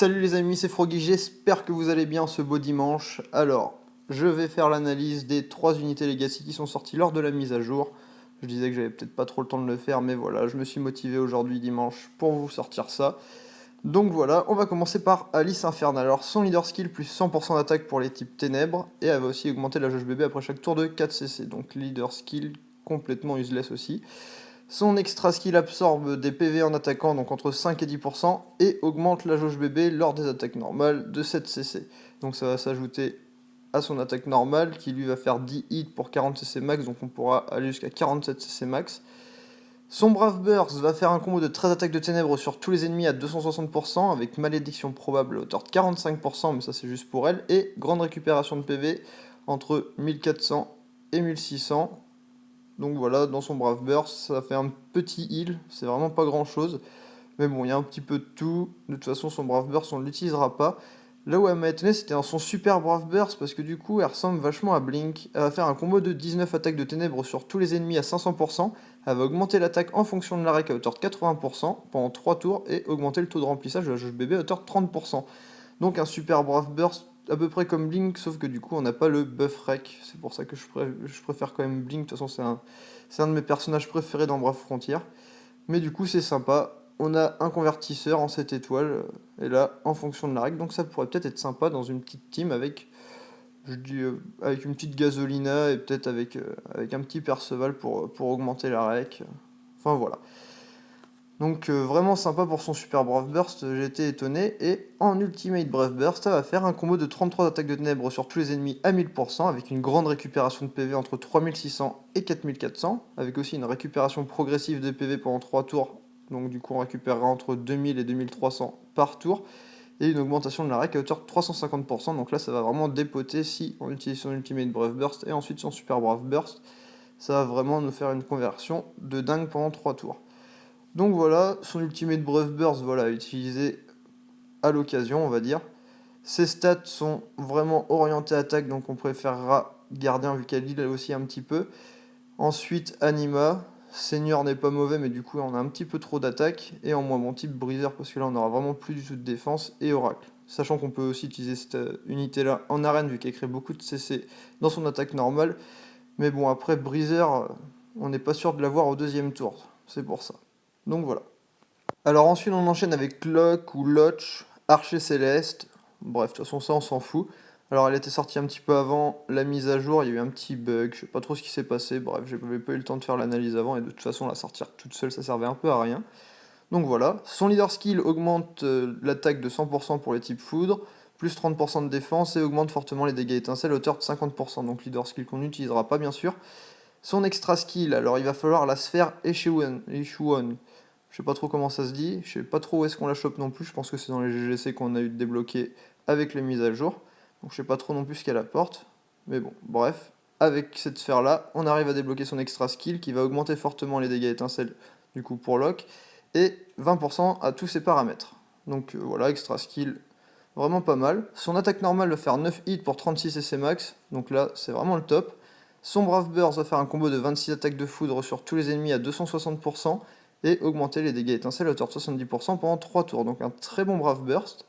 Salut les amis, c'est Froggy, j'espère que vous allez bien ce beau dimanche. Alors, je vais faire l'analyse des 3 unités Legacy qui sont sorties lors de la mise à jour. Je disais que j'avais peut-être pas trop le temps de le faire, mais voilà, je me suis motivé aujourd'hui dimanche pour vous sortir ça. Donc voilà, on va commencer par Alice Infernale. Alors son leader skill plus 100% d'attaque pour les types ténèbres, et elle va aussi augmenter la jauge bébé après chaque tour de 4 CC. Donc leader skill complètement useless aussi. Son extra skill absorbe des PV en attaquant, donc entre 5 et 10%, et augmente la jauge bébé lors des attaques normales de 7 CC. Donc ça va s'ajouter à son attaque normale, qui lui va faire 10 hits pour 40 CC max, donc on pourra aller jusqu'à 47 CC max. Son Brave Burst va faire un combo de 13 attaques de ténèbres sur tous les ennemis à 260%, avec malédiction probable à hauteur de 45%, mais ça c'est juste pour elle, et grande récupération de PV entre 1400 et 1600. Donc voilà, dans son Brave Burst, ça fait un petit heal, c'est vraiment pas grand chose. Mais bon, il y a un petit peu de tout. De toute façon, son Brave Burst, on ne l'utilisera pas. Là où elle m'a étonné, c'était dans son Super Brave Burst, parce que du coup, elle ressemble vachement à Blink. Elle va faire un combo de 19 attaques de ténèbres sur tous les ennemis à 500%. Elle va augmenter l'attaque en fonction de la rec à hauteur de 80% pendant 3 tours et augmenter le taux de remplissage de la jauge bébé à hauteur de 30%. Donc un Super Brave Burst à peu près comme Blink, sauf que du coup on n'a pas le buff rec. C'est pour ça que je préfère quand même Blink. De toute façon, c'est un de mes personnages préférés dans Brave Frontier. Mais du coup, c'est sympa. On a un convertisseur en 7 étoiles, et là, en fonction de la règle. Donc ça pourrait peut-être être sympa dans une petite team avec, je dis, avec une petite Gasolina et peut-être avec un petit Perceval pour augmenter la rec. Enfin voilà. Donc vraiment sympa pour son Super Brave Burst, j'ai été étonné. Et en Ultimate Brave Burst, ça va faire un combo de 33 attaques de ténèbres sur tous les ennemis à 1000%, avec une grande récupération de PV entre 3600 et 4400, avec aussi une récupération progressive de PV pendant 3 tours. Donc du coup on récupérera entre 2000 et 2300 par tour, et une augmentation de la rec à hauteur de 350%. Donc là ça va vraiment dépoter si on utilise son Ultimate Brave Burst et ensuite son Super Brave Burst. Ça va vraiment nous faire une conversion de dingue pendant 3 tours. Donc voilà, son Ultimate Brave Burst, voilà, utilisé à l'occasion, on va dire. Ses stats sont vraiment orientés attaque, donc on préférera Gardien vu qu'elle heal aussi un petit peu. Ensuite, Anima. Seigneur n'est pas mauvais, mais du coup, on a un petit peu trop d'attaque. Et en moins bon type, Briseur, parce que là, on aura vraiment plus du tout de défense. Et Oracle. Sachant qu'on peut aussi utiliser cette unité-là en arène, vu qu'elle crée beaucoup de CC dans son attaque normale. Mais bon, après, Briseur, on n'est pas sûr de l'avoir au deuxième tour. C'est pour ça. Donc voilà. Alors ensuite on enchaîne avec Locke ou Lotch, Archer Céleste. Bref, de toute façon ça on s'en fout. Alors elle était sortie un petit peu avant la mise à jour, il y a eu un petit bug, je sais pas trop ce qui s'est passé, bref, j'avais pas eu le temps de faire l'analyse avant et de toute façon la sortir toute seule ça servait un peu à rien. Donc voilà, son leader skill augmente l'attaque de 100% pour les types foudre, plus 30% de défense et augmente fortement les dégâts étincelles à hauteur de 50%, donc leader skill qu'on n'utilisera pas bien sûr. Son extra skill, alors il va falloir la sphère Echuan. Je sais pas trop comment ça se dit, je sais pas trop où est-ce qu'on la chope non plus, je pense que c'est dans les GGC qu'on a eu débloqué avec les mises à jour. Donc je sais pas trop non plus ce qu'elle apporte. Mais bon, bref. Avec cette sphère là, on arrive à débloquer son extra skill qui va augmenter fortement les dégâts étincelles du coup pour Locke et 20% à tous ses paramètres. Donc voilà, extra skill vraiment pas mal. Son attaque normale va faire 9 hits pour 36 CC max, donc là c'est vraiment le top. Son Brave Burst va faire un combo de 26 attaques de foudre sur tous les ennemis à 260% et augmenter les dégâts étincelles à hauteur de 70% pendant 3 tours, donc un très bon Brave Burst.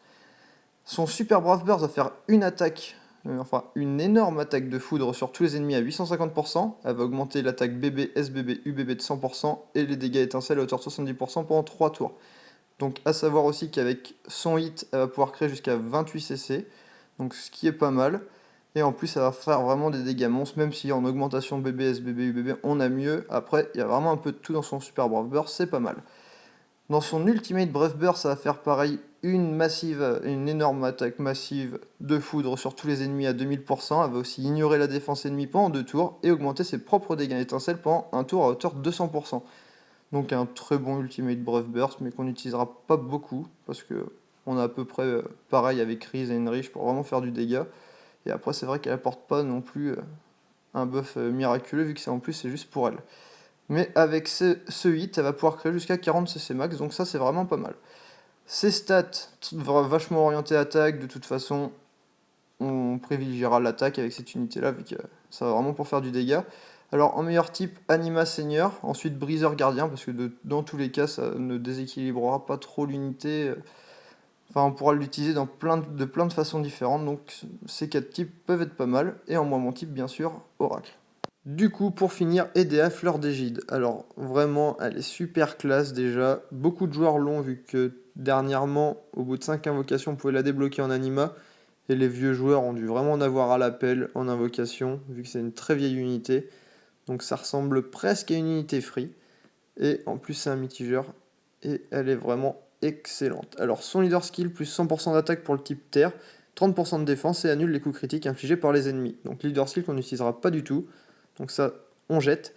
Son Super Brave Burst va faire une attaque, enfin une énorme attaque de foudre sur tous les ennemis à 850%, elle va augmenter l'attaque BB, SBB, UBB de 100% et les dégâts étincelles à hauteur de 70% pendant 3 tours. Donc à savoir aussi qu'avec son hit, elle va pouvoir créer jusqu'à 28 CC, donc ce qui est pas mal. Et en plus, ça va faire vraiment des dégâts monstres, même si en augmentation BB, SBB, UBB, on a mieux. Après, il y a vraiment un peu de tout dans son Super Brave Burst, c'est pas mal. Dans son Ultimate Brave Burst, ça va faire pareil, une énorme attaque massive de foudre sur tous les ennemis à 2000%. Elle va aussi ignorer la défense ennemie pendant 2 tours et augmenter ses propres dégâts étincelles pendant un tour à hauteur de 200%. Donc un très bon Ultimate Brave Burst, mais qu'on n'utilisera pas beaucoup, parce que on a à peu près pareil avec Riz et Enrich pour vraiment faire du dégât. Et après, c'est vrai qu'elle apporte pas non plus un buff miraculeux, vu que c'est en plus c'est juste pour elle. Mais avec ce hit, elle va pouvoir créer jusqu'à 40 CC max, donc ça c'est vraiment pas mal. Ses stats, vachement orientées attaque, de toute façon, on privilégiera l'attaque avec cette unité-là, vu que ça va vraiment pour faire du dégât. Alors en meilleur type, Anima Seigneur, ensuite Briseur Gardien, parce que dans tous les cas, ça ne déséquilibrera pas trop l'unité. Enfin, on pourra l'utiliser dans plein de façons différentes, donc ces 4 types peuvent être pas mal, et en moins bon type, bien sûr, Oracle. Du coup, pour finir, EDA Fleur d'Égide. Alors, vraiment, elle est super classe déjà. Beaucoup de joueurs l'ont, vu que dernièrement, au bout de 5 invocations, on pouvait la débloquer en anima, et les vieux joueurs ont dû vraiment en avoir à l'appel en invocation, vu que c'est une très vieille unité. Donc ça ressemble presque à une unité free. Et en plus, c'est un mitigeur. Et elle est vraiment excellente. Alors, son leader skill, plus 100% d'attaque pour le type terre, 30% de défense et annule les coups critiques infligés par les ennemis. Donc, leader skill qu'on n'utilisera pas du tout. Donc, ça, on jette.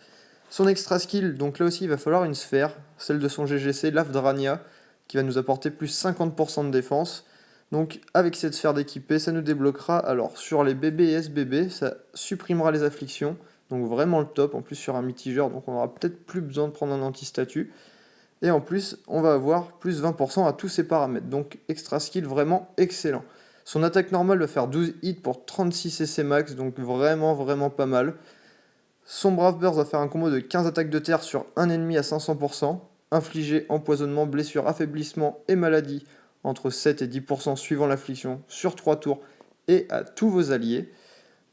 Son extra skill, donc là aussi, il va falloir une sphère, celle de son GGC, l'Avdrania, qui va nous apporter plus 50% de défense. Donc, avec cette sphère d'équipé, ça nous débloquera. Alors, sur les BB et SBB, ça supprimera les afflictions. Donc vraiment le top, en plus sur un mitigeur, donc on aura peut-être plus besoin de prendre un anti-statut. Et en plus, on va avoir plus 20% à tous ces paramètres, donc extra skill vraiment excellent. Son attaque normale va faire 12 hits pour 36 CC max, donc vraiment pas mal. Son Brave Burst va faire un combo de 15 attaques de terre sur un ennemi à 500%, infliger empoisonnement, blessure, affaiblissement et maladie entre 7 et 10% suivant l'affliction sur 3 tours et à tous vos alliés.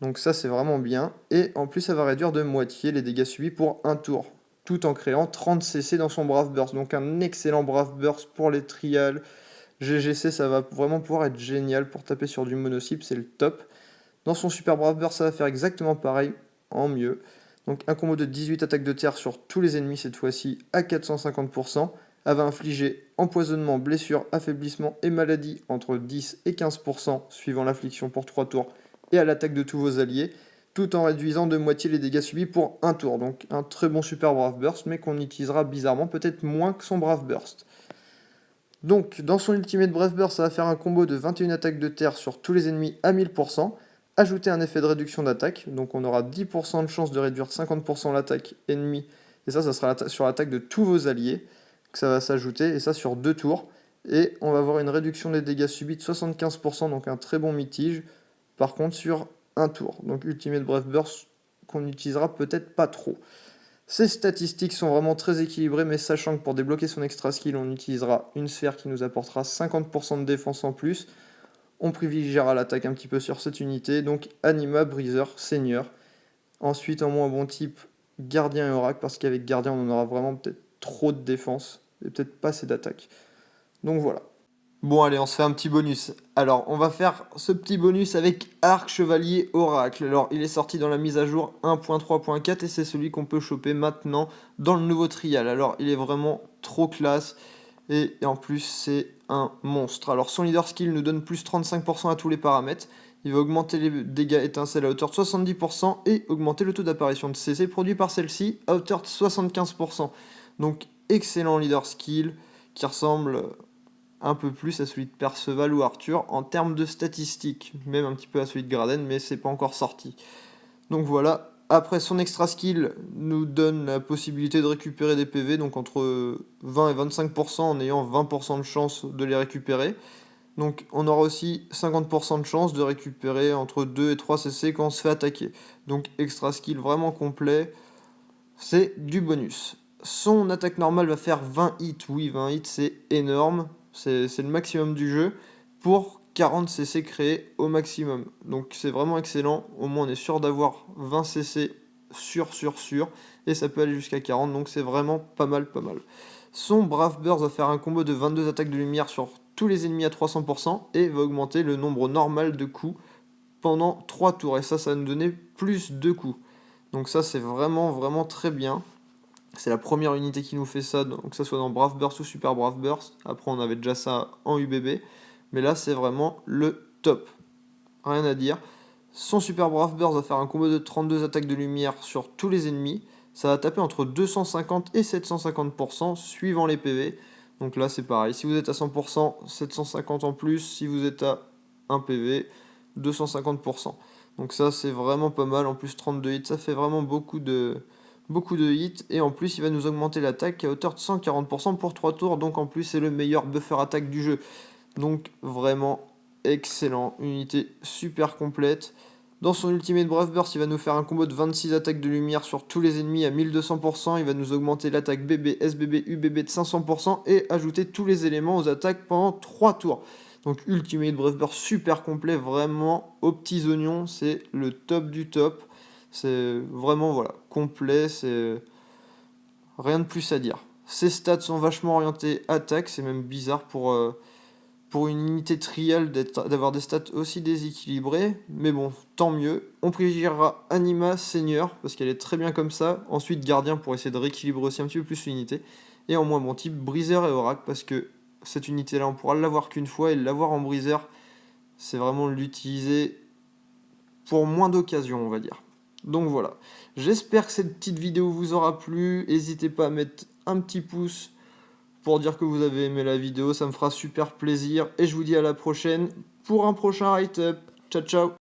Donc ça c'est vraiment bien. Et en plus ça va réduire de moitié les dégâts subis pour un tour. Tout en créant 30 CC dans son Brave Burst. Donc un excellent Brave Burst pour les trials. GGC ça va vraiment pouvoir être génial pour taper sur du monocycle, c'est le top. Dans son Super Brave Burst ça va faire exactement pareil, en mieux. Donc un combo de 18 attaques de terre sur tous les ennemis cette fois-ci à 450%. Elle va infliger empoisonnement, blessure, affaiblissement et maladie entre 10 et 15% suivant l'affliction pour 3 tours et à l'attaque de tous vos alliés, tout en réduisant de moitié les dégâts subis pour un tour. Donc un très bon Super Brave Burst, mais qu'on utilisera bizarrement peut-être moins que son Brave Burst. Donc dans son Ultimate Brave Burst, ça va faire un combo de 21 attaques de terre sur tous les ennemis à 1000%, ajouter un effet de réduction d'attaque, donc on aura 10% de chance de réduire 50% l'attaque ennemie, et ça sera sur l'attaque de tous vos alliés, que ça va s'ajouter, et ça sur 2 tours. Et on va avoir une réduction des dégâts subis de 75%, donc un très bon mitige, par contre sur un tour. Donc Ultimate Brave Burst qu'on n'utilisera peut-être pas trop. Ces statistiques sont vraiment très équilibrées, mais sachant que pour débloquer son extra skill, on utilisera une sphère qui nous apportera 50% de défense en plus. On privilégiera l'attaque un petit peu sur cette unité, donc Anima, Briseur, Seigneur. Ensuite, en moins bon type, Gardien et Oracle, parce qu'avec Gardien, on en aura vraiment peut-être trop de défense, et peut-être pas assez d'attaque. Donc voilà. Bon allez, on se fait un petit bonus. Alors, on va faire ce petit bonus avec Arc Chevalier Oracle. Alors, il est sorti dans la mise à jour 1.3.4 et c'est celui qu'on peut choper maintenant dans le nouveau trial. Alors, il est vraiment trop classe et en plus, c'est un monstre. Alors, son leader skill nous donne plus 35% à tous les paramètres. Il va augmenter les dégâts étincelles à hauteur de 70% et augmenter le taux d'apparition de CC produit par celle-ci à hauteur de 75%. Donc, excellent leader skill qui ressemble un peu plus à celui de Perceval ou Arthur en termes de statistiques, même un petit peu à celui de Graden, mais c'est pas encore sorti. Donc voilà, après son extra skill nous donne la possibilité de récupérer des PV, donc entre 20 et 25% en ayant 20% de chance de les récupérer. Donc on aura aussi 50% de chance de récupérer entre 2 et 3 CC quand on se fait attaquer. Donc extra skill vraiment complet, c'est du bonus. Son attaque normale va faire 20 hits, oui 20 hits c'est énorme, c'est le maximum du jeu, pour 40 CC créés au maximum. Donc c'est vraiment excellent, au moins on est sûr d'avoir 20 CC sûr, et ça peut aller jusqu'à 40, donc c'est vraiment pas mal. Son Brave Burst va faire un combo de 22 attaques de lumière sur tous les ennemis à 300%, et va augmenter le nombre normal de coups pendant 3 tours, et ça va nous donner plus de coups. Donc ça c'est vraiment très bien. C'est la première unité qui nous fait ça, donc que ce soit dans Brave Burst ou Super Brave Burst. Après, on avait déjà ça en UBB. Mais là, c'est vraiment le top. Rien à dire. Son Super Brave Burst va faire un combo de 32 attaques de lumière sur tous les ennemis. Ça va taper entre 250 et 750% suivant les PV. Donc là, c'est pareil. Si vous êtes à 100%, 750 en plus. Si vous êtes à 1 PV, 250%. Donc ça, c'est vraiment pas mal. En plus, 32 hits, ça fait vraiment beaucoup de hits, et en plus il va nous augmenter l'attaque à hauteur de 140% pour 3 tours, donc en plus c'est le meilleur buffer attaque du jeu. Donc vraiment excellent, unité super complète. Dans son Ultimate Brave Burst, il va nous faire un combo de 26 attaques de lumière sur tous les ennemis à 1200%, il va nous augmenter l'attaque BB, SBB, UBB de 500% et ajouter tous les éléments aux attaques pendant 3 tours. Donc Ultimate Brave Bird super complet, vraiment aux petits oignons, c'est le top du top. C'est vraiment voilà, complet, c'est rien de plus à dire. Ses stats sont vachement orientés attaque, c'est même bizarre pour une unité trial d'avoir des stats aussi déséquilibrées, mais bon, tant mieux. On privilégiera Anima Seigneur, parce qu'elle est très bien comme ça. Ensuite Gardien pour essayer de rééquilibrer aussi un petit peu plus l'unité. Et en moins bon type Briseur et Oracle, parce que cette unité-là, on pourra l'avoir qu'une fois, et l'avoir en Briseur, c'est vraiment l'utiliser pour moins d'occasions, on va dire. Donc voilà, j'espère que cette petite vidéo vous aura plu. N'hésitez pas à mettre un petit pouce pour dire que vous avez aimé la vidéo, ça me fera super plaisir. Et je vous dis à la prochaine pour un prochain write-up. Ciao ciao.